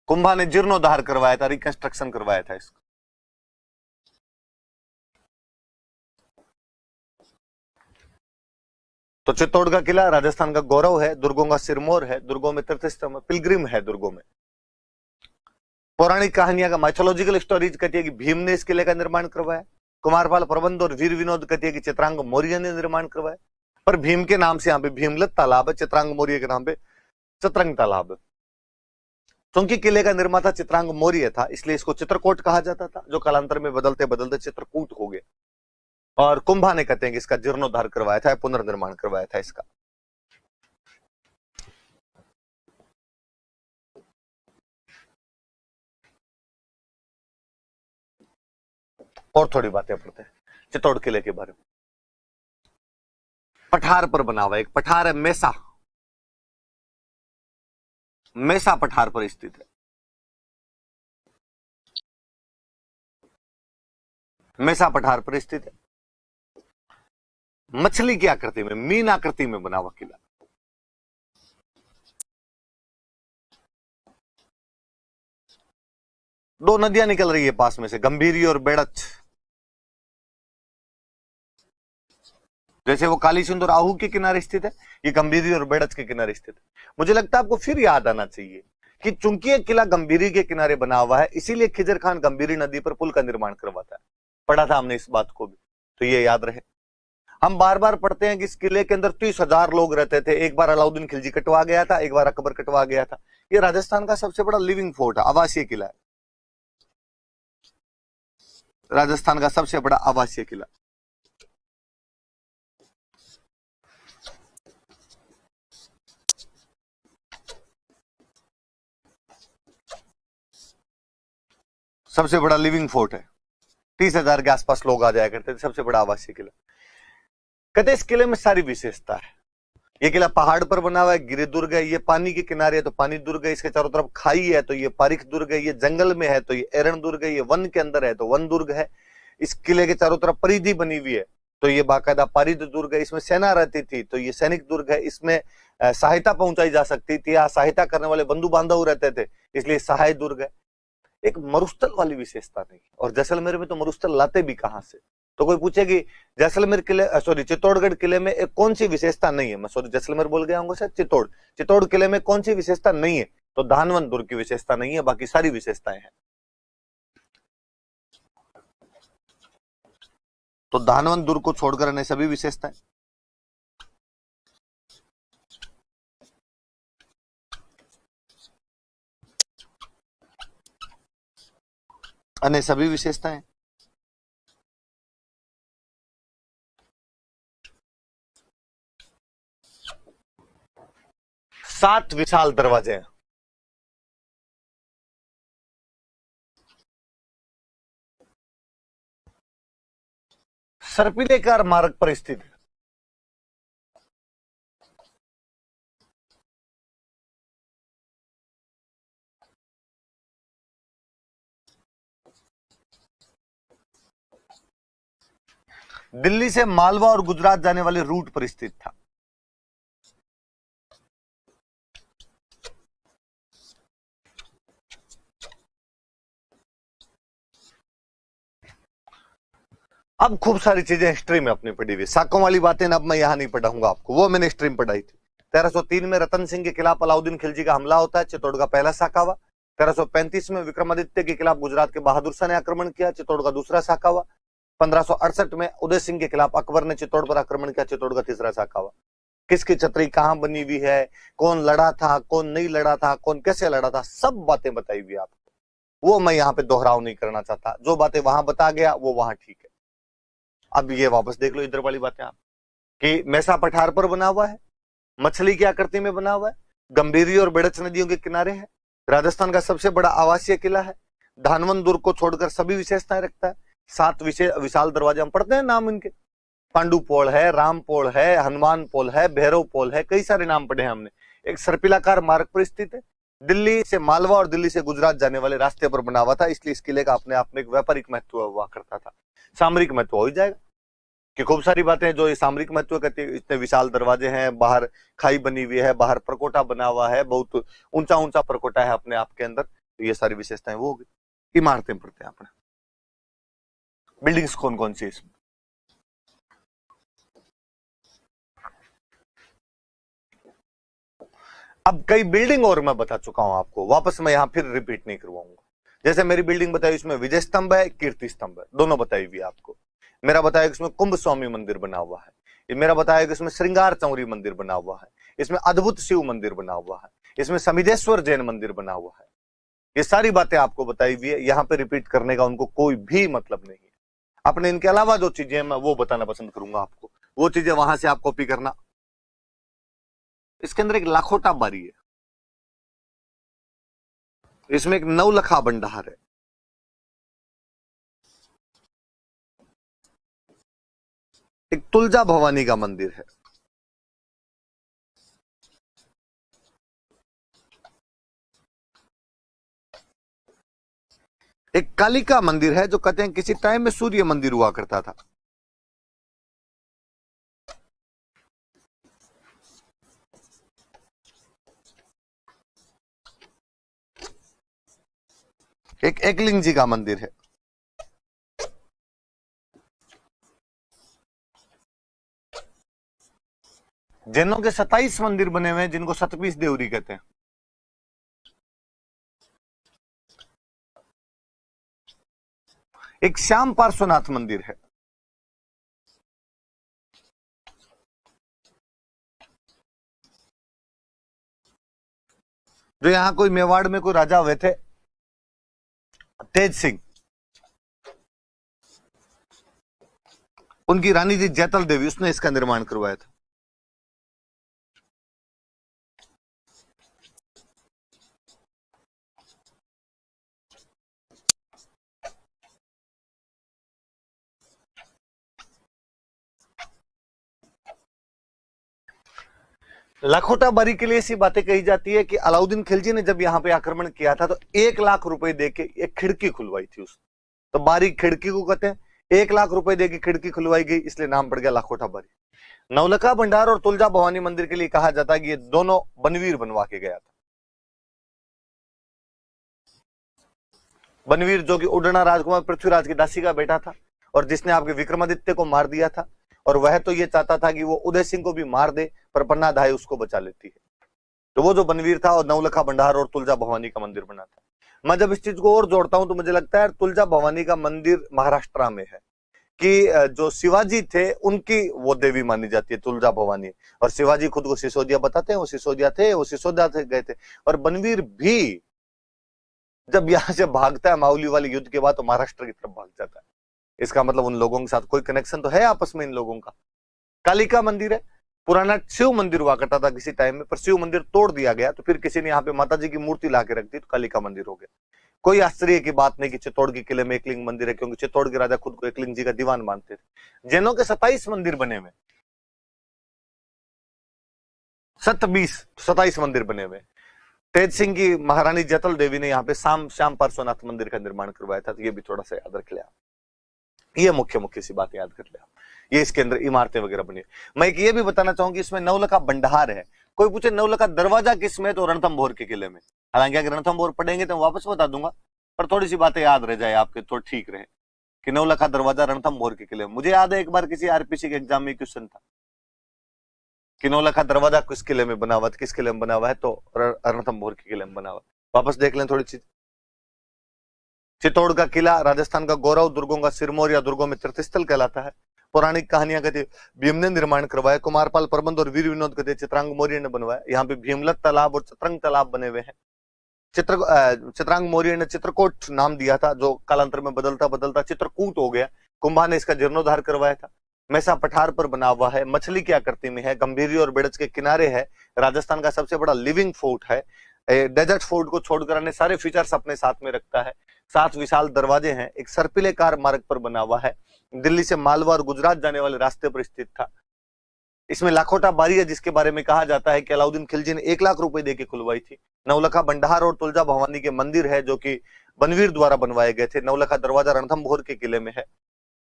कुंभा ने जीर्णोद्धार करवाया था, रिकंस्ट्रक्शन करवाया था इसका। तो चित्तौड़ का किला राजस्थान का गौरव है, दुर्गों का सिरमौर है, दुर्गों में तीर्थस्थल, पिलग्रिम है दुर्गों में। पौराणिक कहानियां का माइथोलॉजिकल स्टोरीज कहती है कि भीम ने इस किले का निर्माण करवाया। कुमारपाल प्रबंध और वीर विनोद कहती है कि चित्रांग मौर्य ने निर्माण करवाया। पर भीम के नाम से यहाँ पे भीमलत तालाब है, चित्रांग मौर्य के नाम पे चतरंग तालाब है। क्योंकि किले का निर्माता चित्रांग मौर्य था, इसलिए इसको चित्रकोट कहा जाता था, जो कालांतर में बदलते बदलते चित्रकूट हो गया। और कुंभा ने कहते हैं कि इसका जीर्णोद्धार करवाया था, पुनर्निर्माण करवाया था इसका। और थोड़ी बातें पढ़ते हैं चित्तौड़ किले के बारे में। पठार पर बना हुआ एक पठार है, मेसा। मेसा पठार पर स्थित है। मेसा पठार पर स्थित है। मछली की आकृति में, मीन आकृति में बना हुआ किला। दो नदियां निकल रही है पास में से, गंभीरी और बेड़च। जैसे वो काली सिंधु और आहू के किनारे स्थित है, ये गंभीरी और बेड़च के किनारे स्थित है। मुझे लगता है आपको फिर याद आना चाहिए कि चूंकि ये किला गंभीरी के किनारे बना हुआ है, इसीलिए खिजर खान गंभीरी नदी पर पुल का निर्माण करवाता है। पढ़ा था हमने इस बात को भी, तो ये याद रहे। हम बार बार पढ़ते हैं कि इस किले के अंदर 30,000 लोग रहते थे। एक बार अलाउद्दीन खिलजी कटवा गया था, एक बार अकबर कटवा गया था। ये राजस्थान का सबसे बड़ा लिविंग फोर्ट है, आवासीय किला है। राजस्थान का सबसे बड़ा आवासीय किला। सबसे बड़ा लिविंग फोर्ट है। 30,000 के आसपास लोग आ जाया करते थे। सबसे बड़ा आवासीय किला। कहते इस किले में सारी विशेषता है। ये किला पहाड़ पर बना हुआ है, गिरि दुर्ग है। ये पानी के किनारे है तो पानी दुर्ग है, इसके चारों तरफ खाई है तो ये पारिख दुर्ग है, ये जंगल में है तो ये एरण दुर्ग है, ये वन के अंदर है तो वन दुर्ग है। इस किले के चारों तरफ परिधि बनी हुई है तो ये बाकायदा पारिद दुर्ग है। इसमें सेना रहती थी तो ये सैनिक दुर्ग है। इसमें सहायता पहुंचाई जा सकती थी, या सहायता करने वाले बंधु बांधव रहते थे, इसलिए सहाय दुर्ग है। एक मरुस्थल वाली विशेषता नहीं। और जैसलमेर में तो मरुस्थल लाते भी कहां से? तो कोई पूछे कि जैसलमेर किले, सॉरी चित्तौड़गढ़ किले में एक कौन सी विशेषता नहीं है, मैं सॉरी जैसलमेर बोल गया हूँ, चित्तौड़ किले में कौन सी विशेषता नहीं है? तो धानवन दुर्ग की विशेषता नहीं है, बाकी सारी विशेषताएं हैं। तो धानवन दुर्ग को छोड़कर अन्य सभी विशेषताएं। अन्य सभी विशेषताएं। सात विशाल दरवाजे हैं। सर्पिलेकार मार्ग पर स्थित है। दिल्ली से मालवा और गुजरात जाने वाले रूट पर स्थित था। अब खूब सारी चीजें हिस्ट्री में अपनी पढ़ी हुई, साकों वाली बातें अब मैं यहां नहीं पढ़ाऊंगा आपको, वो मैंने हिस्ट्री में पढ़ाई थी। 1303 में रतन सिंह के खिलाफ अलाउद्दीन खिलजी का हमला होता है, चित्तौड़ का पहला साका हुआ। 1335 में विक्रमादित्य के खिलाफ गुजरात के बहादुर शाह ने आक्रमण किया, चित्तौड़ का दूसरा साका हुआ। 1568 में उदय सिंह के खिलाफ अकबर ने चित्तौड़ पर आक्रमण किया, चित्तौड़ का तीसरा साका हुआ। किसकी छतरी कहां बनी हुई है, कौन लड़ा था, कौन नहीं लड़ा था, कौन कैसे लड़ा था, सब बातें बताई हुई आपको। वो मैं यहाँ पे दोहराव नहीं करना चाहता, जो बातें वहां बता गया वो वहां ठीक है। अब ये वापस देख लो इधर वाली बातें आप, कि मैसा पठार पर बना हुआ है, मछली की आकृति में बना हुआ है, गंभीरी और बेड़च नदियों के किनारे है, राजस्थान का सबसे बड़ा आवासीय किला है, धानवन दुर्ग को छोड़कर सभी विशेषताएं रखता है, 7 विशाल दरवाजे, हम पढ़ते हैं नाम इनके, पांडु पोल है, राम पोल है, हनुमान पोल है, भैरव पोल है, कई सारे नाम पढ़े हैं हमने। एक सर्पिलाकार मार्ग पर स्थित है, दिल्ली से मालवा और दिल्ली से गुजरात जाने वाले रास्ते पर बना हुआ था, इसलिए इस किले का अपने आप में एक व्यापारिक महत्व हुआ करता था। सामरिक महत्व हो ही जाएगा कि खूब सारी बातें हैं जो ये सामरिक महत्व कहती है। इतने विशाल दरवाजे हैं, बाहर खाई बनी हुई है, बाहर परकोटा बना हुआ है, बहुत ऊंचा ऊंचा परकोटा है अपने आप के अंदर, तो ये सारी विशेषताएं वो होगी। इमारतें पढ़ते हैं अपने, बिल्डिंग्स कौन कौन सी इसमें, अब कई बिल्डिंग और मैं बता चुका हूं आपको, वापस मैं यहां फिर रिपीट नहीं करवाऊंगा। जैसे मेरी बिल्डिंग बताई, इसमें विजय स्तंभ है, कीर्ति स्तंभ है, दोनों बताई हुई आपको। मेरा बताया कि इसमें कुंभ स्वामी मंदिर बना हुआ है, ये मेरा बताया कि इसमें श्रृंगार चौरी मंदिर बना हुआ है, इसमें अद्भुत शिव मंदिर बना हुआ है, इसमें समिधेश्वर जैन मंदिर बना हुआ है। ये सारी बातें आपको बताई हुई है, यहां पे रिपीट करने का उनको कोई भी मतलब नहीं है। अपने इनके अलावा जो चीजें मैं वो बताना पसंद करूंगा आपको, वो चीजें वहां से आप कॉपी करना। इसके अंदर एक लाखोटा बारी है, इसमें एक नवलखा भंडार है, एक तुलजा भवानी का मंदिर है, एक कालिका मंदिर है जो कहते हैं किसी टाइम में सूर्य मंदिर हुआ करता था, एक एकलिंग जी का मंदिर है, जैनों के 27 मंदिर बने हुए हैं जिनको सतपीस देवरी कहते हैं। एक श्याम पार्श्वनाथ मंदिर है, जो यहां कोई मेवाड़ में कोई राजा हुए थे, तेज सिंह, उनकी रानी जी जैतल देवी, उसने इसका निर्माण करवाया था। लाखोटा बारी के लिए ऐसी बातें कही जाती है कि अलाउद्दीन खिलजी ने जब यहां पे आक्रमण किया था तो 1 लाख रुपए देके एक खिड़की खुलवाई थी उस, तो बारी खिड़की को कहते हैं। 1 लाख रुपए देके खिड़की खुलवाई गई, इसलिए नाम पड़ गया लाखोटा बारी। नवलखा भंडार और तुलजा भवानी मंदिर के लिए कहा जाता है कि ये दोनों बनवीर बनवा के गया था। बनवीर जो कि उड़ना राजकुमार पृथ्वीराज की दासी का बेटा था, और जिसने आपके विक्रमादित्य को मार दिया था, और वह तो ये चाहता था कि वो उदय सिंह को भी मार दे, पर पन्ना धाय उसको बचा लेती है। तो वो जो बनवीर था, और नवलखा भंडार और तुलजा भवानी का मंदिर बना था। मैं जब इस चीज को और जोड़ता हूं तो मुझे लगता है तुलजा भवानी का मंदिर महाराष्ट्र में है, कि जो शिवाजी थे उनकी वो देवी मानी जाती है तुलजा भवानी, और शिवाजी खुद को सिसोदिया बताते हैं, वो सिसोदिया थे, वो सिसोदिया थे गए थे। और बनवीर भी जब यहां से भागता है माउली वाले युद्ध के बाद, तो महाराष्ट्र की तरफ भाग जाता है। इसका मतलब उन लोगों के साथ कोई कनेक्शन तो है आपस में इन लोगों का। कालिका मंदिर है, पुराना शिव मंदिर हुआ करता था किसी टाइम में, पर शिव मंदिर तोड़ दिया गया, तो फिर किसी ने यहाँ पे माता जी की मूर्ति ला के रख दी, तो कालिका मंदिर हो गया। कोई आश्चर्य की बात नहीं कि चित्तौड़ के किले में एकलिंग मंदिर है, क्योंकि चित्तौड़ के राजा खुद को एकलिंग जी का दीवान मानते थे। जैनों के 27 मंदिर बने हुए, 27 मंदिर बने हुए। तेज सिंह की महारानी जैतल देवी ने यहाँ पे श्याम पार्श्वनाथ मंदिर का निर्माण करवाया था, तो ये भी थोड़ा सा याद रख लिया। ये मुख्य मुख्य सी बातें याद कर लिया। ये इसके अंदर इमारतें वगैरह बनी। मैं एक ये भी बताना चाहूंगी, इसमें नवलखा भंडार है। कोई पूछे नवलखा दरवाजा किसमें, तो रणथंभौर के किले में। हालांकि अगर रणथंभौर पढ़ेंगे तो वापस बता दूंगा, पर थोड़ी सी बातें याद रह जाए आपके तो ठीक रहे, कि नवलखा दरवाजा रणथंभौर के किले में। मुझे याद है एक बार किसी आरपीसी के एग्जाम में क्वेश्चन था कि नवलखा दरवाजा किस किले में बना हुआ, किस किले में बना हुआ है, तो रणथंभौर के किले में बना हुआ। वापस देख लें थोड़ी चीज। चित्तौड़ का किला राजस्थान का गौरव, दुर्गों का सिरमौर या दुर्गों में तीर्थस्थल कहलाता है। पौराणिक कहानियां कहते भीम ने निर्माण करवाया, कुमारपाल प्रबंध और वीर विनोद कहते चित्रांग मौर्य ने बनवाया। यहाँ पे भीमलत तालाब और चतरंग तालाब बने हुए हैं। चित्रांग मौर्य ने चित्रकूट नाम दिया था, जो कालांतर में बदलता बदलता चित्रकूट हो गया। कुंभा ने इसका जीर्णोद्धार करवाया था। मैसा पठार पर बना हुआ है, मछली की आकृति में है, गंभीरी और बेड़च के किनारे है, राजस्थान का सबसे बड़ा लिविंग फोर्ट है। डेजर्ट फोर्ट को छोड़कर अन्य सारे फीचर्स अपने साथ में रखता है। 7 विशाल दरवाजे हैं, एक सर्पिले कार मार्ग पर बना हुआ है, दिल्ली से मालवा और गुजरात जाने वाले रास्ते पर स्थित था। इसमें लाखोटा बारी है, जिसके बारे में कहा जाता है कि अलाउद्दीन खिलजी ने 1 लाख रुपए देके खुलवाई थी। नवलखा भंडार और तुलजा भवानी के मंदिर है, जो कि बनवीर द्वारा बनवाए गए थे। नवलखा दरवाजा रणथंभौर के किले में है।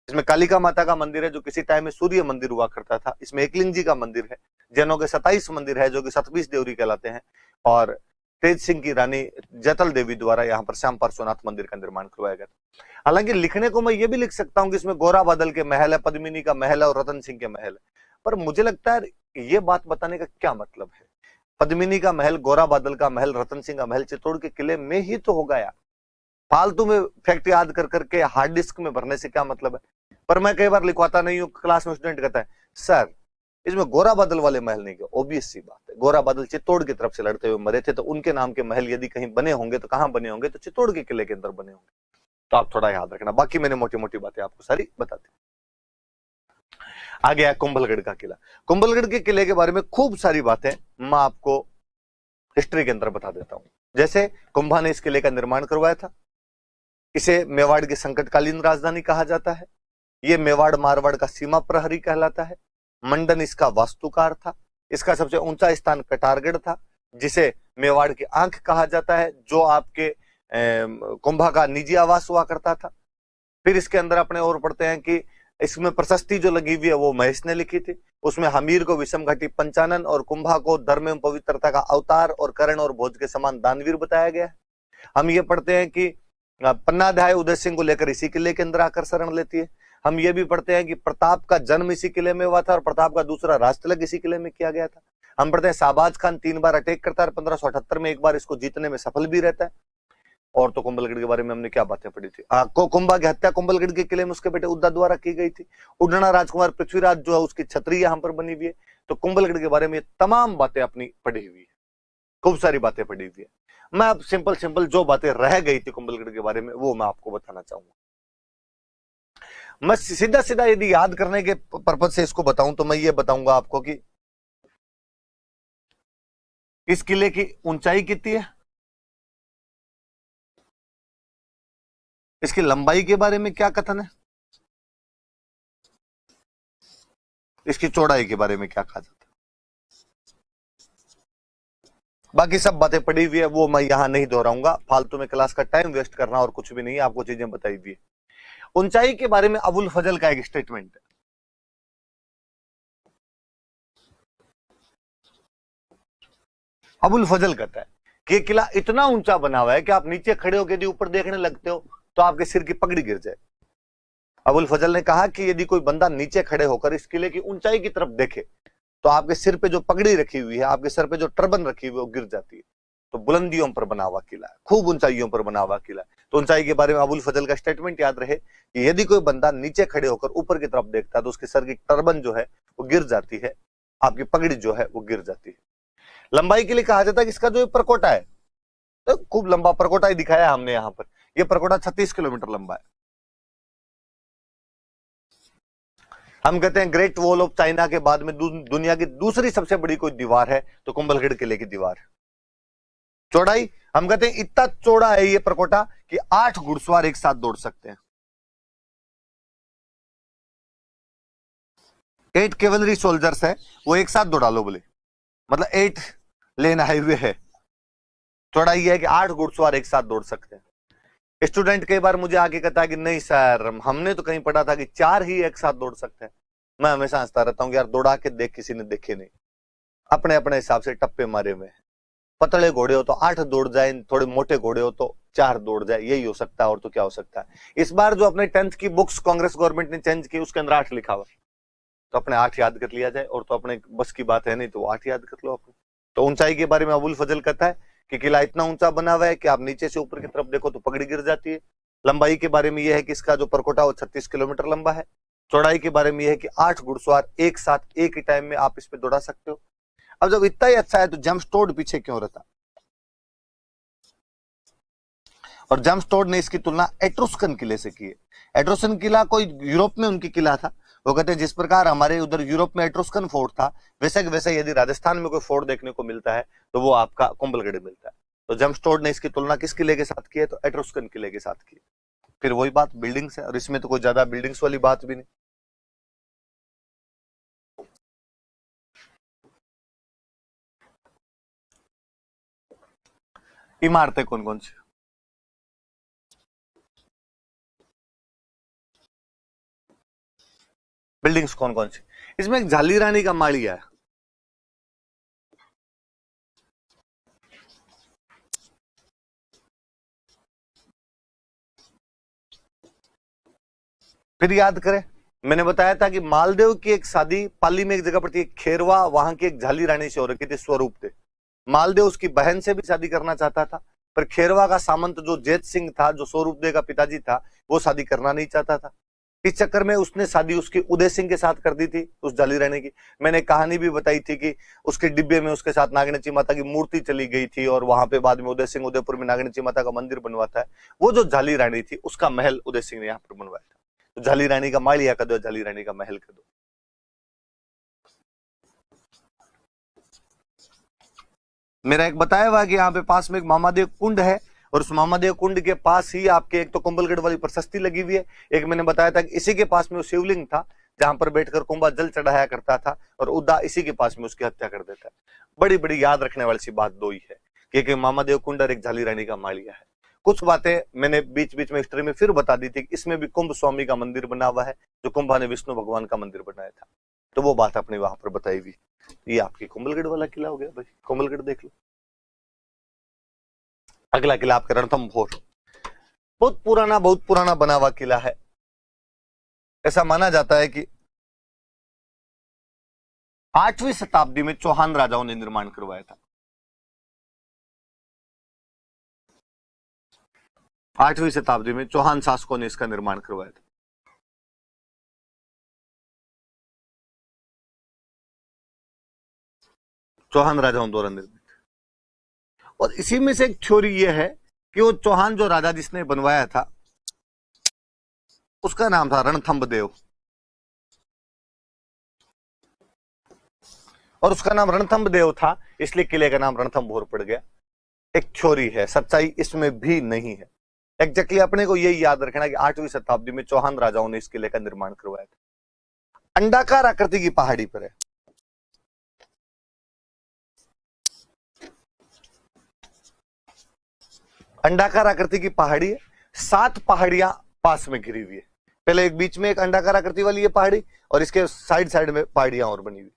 इसमें कालिका माता का मंदिर है, जो किसी टाइम में सूर्य मंदिर हुआ करता था। इसमें एकलिंग जी का मंदिर है। जैनों के 27 मंदिर है, जो कि 27 देवरी कहलाते हैं। और तेज सिंह की रानी जैतल देवी द्वारा यहाँ पर श्याम पार्श्वनाथ मंदिर का निर्माण करवाया गया था। हालांकि लिखने को मैं ये भी लिख सकता हूँ कि इसमें गोरा बादल के महल है, पद्मिनी का महल है और रतन सिंह के महल है, पर मुझे लगता है ये बात बताने का क्या मतलब है? पद्मिनी का महल, गोरा बादल का महल, रतन सिंह का महल चित्तौड़ के किले में ही तो होगा यार। फालतू में फैक्ट याद कर करके हार्ड डिस्क में भरने से क्या मतलब है? पर मैं कई बार लिखवाता नहीं हूँ, क्लास में स्टूडेंट कहता है सर इसमें गोरा बादल वाले महल नहीं गए। ऑब्वियस सी बात है, गोरा बादल चित्तौड़ की तरफ से लड़ते हुए मरे थे, तो उनके नाम के महल यदि कहीं बने होंगे तो कहां बने होंगे? तो चित्तौड़ के किले के अंदर बने होंगे। तो आप थोड़ा याद रखना। बाकी मैंने मोटी मोटी बातें आपको सारी बता दी। आ गया कुंभलगढ़ का किला। कुंभलगढ़ के किले के बारे में खूब सारी बातें मैं आपको हिस्ट्री के अंदर बता देता हूं। जैसे कुंभा ने इस किले का निर्माण करवाया था। इसे मेवाड़ की संकटकालीन राजधानी कहा जाता है। यह मेवाड़ मारवाड़ का सीमा प्रहरी कहलाता है। मंडन इसका वास्तुकार था। इसका सबसे ऊंचा स्थान कटारगढ़ था, जिसे मेवाड़ की आंख कहा जाता है, जो आपके कुंभा का निजी आवास हुआ करता था। फिर इसके अंदर अपने और पढ़ते हैं कि इसमें प्रशस्ति जो लगी हुई है वो महेश ने लिखी थी। उसमें हमीर को विषम घटी पंचानन और कुंभा को धर्म एवं पवित्रता का अवतार और कर्ण और भोज के समान दानवीर बताया गया है। हम ये पढ़ते हैं कि पन्नाध्याय उदय सिंह को लेकर इसी किले के अंदर आकर शरण लेती है। हम ये भी पढ़ते हैं कि प्रताप का जन्म इसी किले में हुआ था और प्रताप का दूसरा राजतिलक इसी किले में किया गया था। हम पढ़ते हैं शाहबाज खान 3 बार अटैक करता है, 1578 में एक बार इसको जीतने में सफल भी रहता है। और तो कुंभलगढ़ के बारे में हमने क्या बातें पढ़ी थी? कुंभा की हत्या कुंभलगढ़ के किले में उसके बेटे उद्दा द्वारा की गई थी। उडना राजकुमार पृथ्वीराज जो है उसकी छतरी यहाँ पर बनी हुई है। तो कुंभलगढ़ के बारे में तमाम बातें अपनी पढ़ी हुई है, खूब सारी बातें पढ़ी हुई है। मैं अब सिंपल सिंपल जो बातें रह गई थी कुंभलगढ़ के बारे में वो मैं आपको बताना चाहूंगा। मैं सीधा सीधा यदि याद करने के पर्पज से इसको बताऊं तो मैं ये बताऊंगा आपको कि इस किले की ऊंचाई कितनी है, इसकी लंबाई के बारे में क्या कथन है, इसकी चौड़ाई के बारे में क्या कहा जाता है। बाकी सब बातें पड़ी हुई है, वो मैं यहां नहीं दोहराऊंगा। फालतू में क्लास का टाइम वेस्ट करना और कुछ भी नहीं, आपको चीजें बताई हुई है। ऊंचाई के बारे में अबुल फजल का एक स्टेटमेंट है। अबुल फजल कहता है कि किला इतना ऊंचा बना हुआ है कि आप नीचे खड़े होकर यदि ऊपर देखने लगते हो तो आपके सिर की पगड़ी गिर जाए। अबुल फजल ने कहा कि यदि कोई बंदा नीचे खड़े होकर इस किले की ऊंचाई की तरफ देखे तो आपके सिर पे जो पगड़ी रखी हुई है, आपके सर पे जो टर्बन रखी हुई है, वो गिर जाती है। तो बुलंदियों पर बना हुआ किला है, खूब ऊंचाइयों पर बना हुआ किला है। तो ऊंचाई के बारे में अबुल फजल का स्टेटमेंट याद रहे कि यदि कोई बंदा नीचे खड़े होकर ऊपर की तरफ देखता है तो उसके सर की टर्बन जो है वो गिर जाती है, आपकी पगड़ी जो है वो गिर जाती है। लंबाई के लिए कहा जाता है कि इसका जो परकोटा है, तो खूब लंबा परकोटा ही दिखाया हमने यहाँ पर। यह परकोटा 36 किलोमीटर लंबा है। हम कहते हैं ग्रेट वॉल ऑफ चाइना के बाद में दुनिया की दूसरी सबसे बड़ी कोई दीवार है तो कुंभलगढ़ किले की दीवार है। चौड़ाई हम कहते हैं इतना चौड़ा है ये परकोटा कि 8 घुड़सवार एक साथ दौड़ सकते हैं। 8 कैवलरी सोल्जर्स है, वो एक साथ दौड़ा लो बोले, मतलब 8 लेन हाईवे है। चौड़ाई है कि 8 घुड़सवार एक साथ दौड़ सकते हैं। स्टूडेंट कई बार मुझे आके कहता है कि नहीं सर हमने तो कहीं पढ़ा था कि 4 ही एक साथ दौड़ सकते हैं। मैं हमेशा हंसता रहता हूँ कि यार दौड़ा के देख, किसी ने देखे नहीं, अपने अपने हिसाब से टप्पे मारे हुए हैं। पतले घोड़े हो तो 8 दौड़ जाए, थोड़े मोटे घोड़े हो तो 4 दौड़ जाए, यही हो सकता है और तो क्या हो सकता है। इस बार जो अपने 10th की बुक्स कांग्रेस गवर्नमेंट ने चेंज की उसके अंदर 8 लिखा हुआ, तो अपने 8 याद कर लिया जाए, और तो अपने बस की बात है नहीं तो 8 याद कर लो अपने। तो ऊंचाई के बारे में अबुल फजल कहता है कि किला इतना ऊंचा बना हुआ है कि आप नीचे से ऊपर की तरफ देखो तो पगड़ी गिर जाती है। लंबाई के बारे में यह है कि इसका जो परकोटा वो 36 किलोमीटर लंबा है। चौड़ाई के बारे में यह है कि 8 घुड़सवार एक साथ एक ही टाइम में आप इस पे दौड़ा सकते हो। अब जब इतना ही अच्छा है तो जेम्स टोड पीछे क्यों रहता? और जेम्सटोड ने इसकी तुलना एट्रुस्कन किले से की है। एट्रुस्कन किला कोई यूरोप में उनकी किला था। वो कहते हैं जिस प्रकार हमारे उधर यूरोप में एट्रुस्कन फोर्ट था, वैसे वैसे यदि राजस्थान में कोई फोर्ट देखने को मिलता है तो वो आपका कुंभलगढ़ मिलता है। तो जेम्सटोड ने इसकी तुलना किस किले के साथ की है? तो एट्रुस्कन किले के साथ की। फिर वही बात बिल्डिंग्स है, और इसमें तो कोई ज्यादा बिल्डिंग्स वाली बात भी नहीं। इमारतें कौन कौन सी? बिल्डिंग्स कौन कौन सी? इसमें एक झाली रानी का माड़िया है। फिर याद करें, मैंने बताया था कि मालदेव की एक शादी पाली में एक जगह पड़ती है खेरवा, वहां की एक झाली रानी से हो रखी थी, स्वरूप थे। मालदेव उसकी बहन से भी शादी करना चाहता था, पर खेरवा का सामंत जो जेत सिंह था, जो स्वरूपदेव का पिताजी था, वो शादी करना नहीं चाहता था। इस चक्कर में उसने शादी उसकी उदय सिंह के साथ कर दी थी, उस झाली रानी की। मैंने कहानी भी बताई थी कि उसके डिब्बे में उसके साथ नागनची माता की मूर्ति चली गई थी, और वहां पे बाद में उदय सिंह उदयपुर में नागनची माता का मंदिर बनवाता है। वो जो झाली रानी थी उसका महल उदय सिंह ने यहाँ पर बनवाया था। तो झाली रानी का माड़िया कर दो, झाली रानी का महल कर दो। मेरा एक बताया हुआ कि यहाँ पे पास में एक मामादेव कुंड है, और उस मामादेव कुंड के पास ही आपके एक तो कुंभलगढ़ वाली प्रशस्ति लगी हुई है। एक मैंने बताया था कि इसी के पास में वो शिवलिंग था जहां पर बैठकर कुंभा जल चढ़ाया करता था, और उदा इसी के पास में उसकी हत्या कर देता है। बड़ी बड़ी याद रखने वाली सी बात दो ही है कि एक मामादेव कुंड और एक झाली रानी का माड़िया है। कुछ बातें मैंने बीच बीच में हिस्ट्री में फिर बता दी थी कि इसमें भी कुंभ स्वामी का मंदिर बना हुआ है, जो कुंभा ने विष्णु भगवान का मंदिर बनाया था। तो वो बात अपने वहां पर बताई हुई। ये आपकी कुंभलगढ़ वाला किला हो गया भाई, कुंभलगढ़ देख लो। अगला किला आपका रणथंभोर, बहुत पुराना बना हुआ किला है। ऐसा माना जाता है कि 8वीं शताब्दी में चौहान राजाओं ने निर्माण करवाया था। 8वीं शताब्दी में चौहान शासकों ने इसका निर्माण करवाया था। चौहान राजाओं द्वारा निर्मित। और इसी में से एक थ्योरी यह है कि वो चौहान जो राजा जिसने बनवाया था उसका नाम था रणथंभदेव, और उसका नाम रणथंभदेव था, इसलिए किले का नाम रणथंभोर पड़ गया। एक थ्योरी है, सच्चाई इसमें भी नहीं है। एग्जैक्टली अपने को यही याद रखना कि 8वीं शताब्दी में चौहान राजाओं ने इस किले का निर्माण करवाया था। अंडाकार आकृति की पहाड़ी पर है। अंडाकार आकृति की पहाड़ी है, 7 पहाड़ियां पास में घिरी हुई है। पहले एक बीच में एक अंडाकार आकृति वाली है पहाड़ी, और इसके साइड साइड में पहाड़ियां और बनी हुई।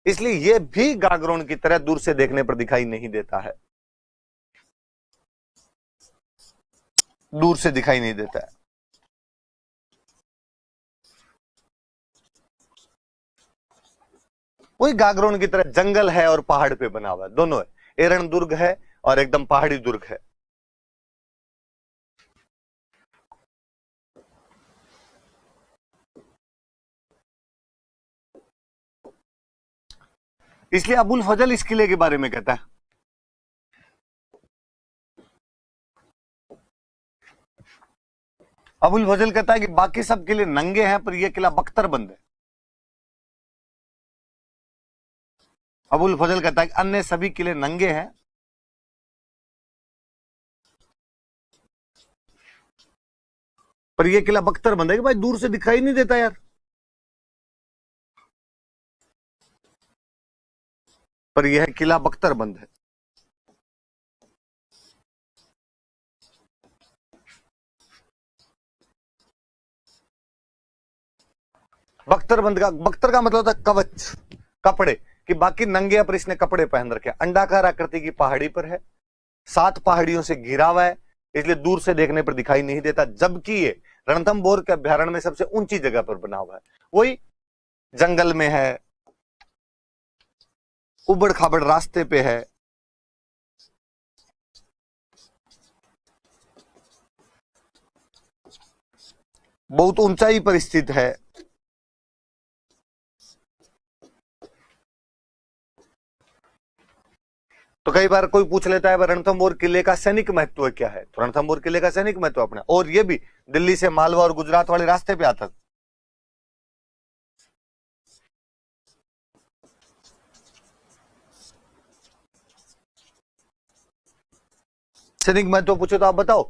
इसलिए यह भी गागरोन की तरह दूर से देखने पर दिखाई नहीं देता है, दूर से दिखाई नहीं देता है। वही गागरोन की तरह जंगल है और पहाड़ पे बना हुआ है, दोनों है। एरण दुर्ग है और एकदम पहाड़ी दुर्ग है। इसलिए अबुल फजल इस किले के बारे में कहता है, अबुल फजल कहता है कि बाकी सब किले नंगे हैं पर यह किला बख्तरबंद है। अबुल फजल कहता है कि अन्य सभी किले नंगे हैं, पर यह किला बख्तरबंद है। कि भाई दूर से दिखाई नहीं देता यार, पर यह किला बख्तरबंद है। बख्तरबंद का, बख्तर का मतलब होता है कवच, कपड़े, कि बाकी नंगे पर इसने कपड़े पहन रखे। अंडाकार आकृति की पहाड़ी पर है, 7 पहाड़ियों से घिरा हुआ है, इसलिए दूर से देखने पर दिखाई नहीं देता। जबकि ये रणथंभोर के अभ्यारण्य में सबसे ऊंची जगह पर बना हुआ है, वही जंगल में है, उबड़ खाबड़ रास्ते पे है। बहुत ऊंचाई पर स्थित है। तो कई बार कोई पूछ लेता है रणथंभौर किले का सैनिक महत्व क्या है, तो रणथंभौर किले का सैनिक महत्व अपना, और ये भी दिल्ली से मालवा और गुजरात वाले रास्ते पे आता था। सैनिक महत्व पूछे तो आप बताओ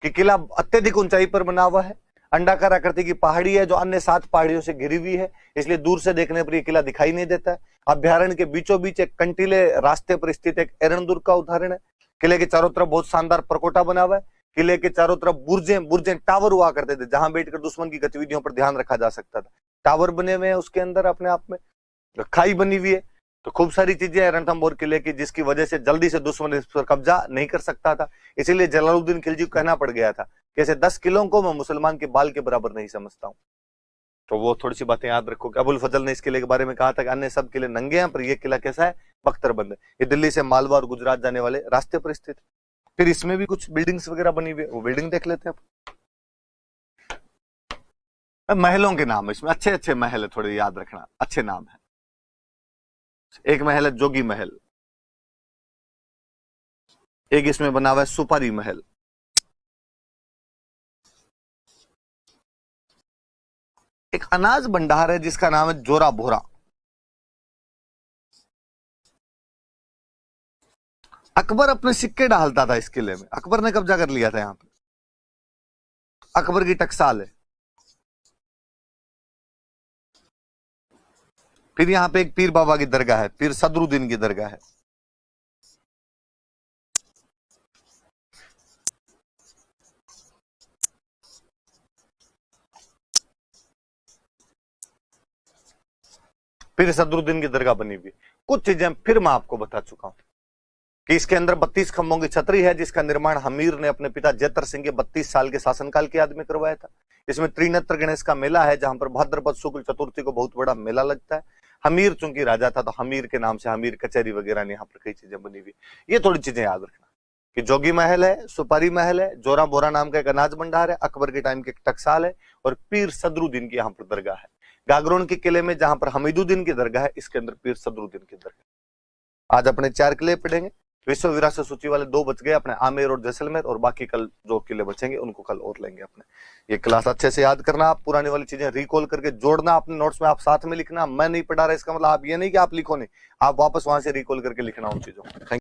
कि किला अत्यधिक ऊंचाई पर बना हुआ है, अंडाकार आकृति की पहाड़ी है जो अन्य 7 पहाड़ियों से घिरी हुई है, इसलिए दूर से देखने पर यह किला दिखाई नहीं देता है। अभ्यारण्य के बीचों बीच एक कंटीले रास्ते पर स्थित एक एरण दुर्ग का उदाहरण है। किले के चारों तरफ बहुत शानदार परकोटा बना हुआ है। किले के चारों तरफ बुर्जे टावर हुआ करते थे जहां बैठकर दुश्मन की गतिविधियों पर ध्यान रखा जा सकता था। टावर बने हुए हैं उसके अंदर, अपने आप में खाई बनी हुई है, तो खूब सारी चीजें हैं रणथंभौर किले की जिसकी वजह से जल्दी से दुश्मन इस पर कब्जा नहीं कर सकता था। इसीलिए जलालुद्दीन खिलजी को कहना पड़ गया था कि ऐसे 10 किलों को मैं मुसलमान के बाल के बराबर नहीं समझता हूं। तो वो थोड़ी सी बातें याद रखो कि अबुल फजल ने इस किले के बारे में कहा था कि अन्य सब किले नंगे हैं पर यह किला कैसा है, बख्तरबंद है। ये दिल्ली से मालवा और गुजरात जाने वाले रास्ते पर स्थित। फिर इसमें भी कुछ बिल्डिंग्स वगैरह बनी हुई है, वो बिल्डिंग देख लेते हैं। महलों के नाम इसमें अच्छे अच्छे महल है, थोड़े याद रखना, अच्छे नाम है। एक महल है जोगी महल, एक इसमें बना हुआ है सुपारी महल, एक अनाज भंडार है जिसका नाम है जोरा भोरा। अकबर अपने सिक्के डालता था इस किले में, अकबर ने कब्जा कर लिया था यहां पे, अकबर की टकसाल है। फिर यहां पे एक पीर बाबा की दरगाह है, पीर सदरुद्दीन की दरगाह है। पीर सदरुद्दीन की दरगाह बनी हुई। कुछ चीजें फिर मैं आपको बता चुका हूं कि इसके अंदर 32 खंभों की छतरी है जिसका निर्माण हमीर ने अपने पिता जैतर सिंह के 32 साल के शासनकाल की याद में करवाया था। इसमें त्रिनेत्र गणेश का मेला है जहां पर भाद्रपद शुक्ल चतुर्थी को बहुत बड़ा मेला लगता है। हमीर चूंकि राजा था तो हमीर के नाम से हमीर कचहरी वगैरह ने यहाँ पर कई चीजें बनी हुई। ये थोड़ी चीजें याद रखना कि जोगी महल है, सुपारी महल है, जोरा बोरा नाम का एक अनाज भंडार है, अकबर के टाइम के एक टकसाल है, और पीर सदरुद्दीन की यहाँ पर दरगाह है। गागरोन के किले में जहां पर हमीदुद्दीन की दरगाह है, इसके अंदर पीर सदरुद्दीन की दरगाह। आज अपने 4 किले पढ़ेंगे। विश्व विरासत सूची वाले 2 बच गए अपने, आमेर और जैसलमेर, और बाकी कल जो किले बचेंगे उनको कल और लेंगे अपने। ये क्लास अच्छे से याद करना, आप पुरानी वाली चीजें रिकॉल करके जोड़ना अपने नोट्स में, आप साथ में लिखना। मैं नहीं पढ़ा रहा इसका मतलब आप ये नहीं कि आप लिखो नहीं, आप वापस वहां से रिकॉल करके लिखना उन चीजों को।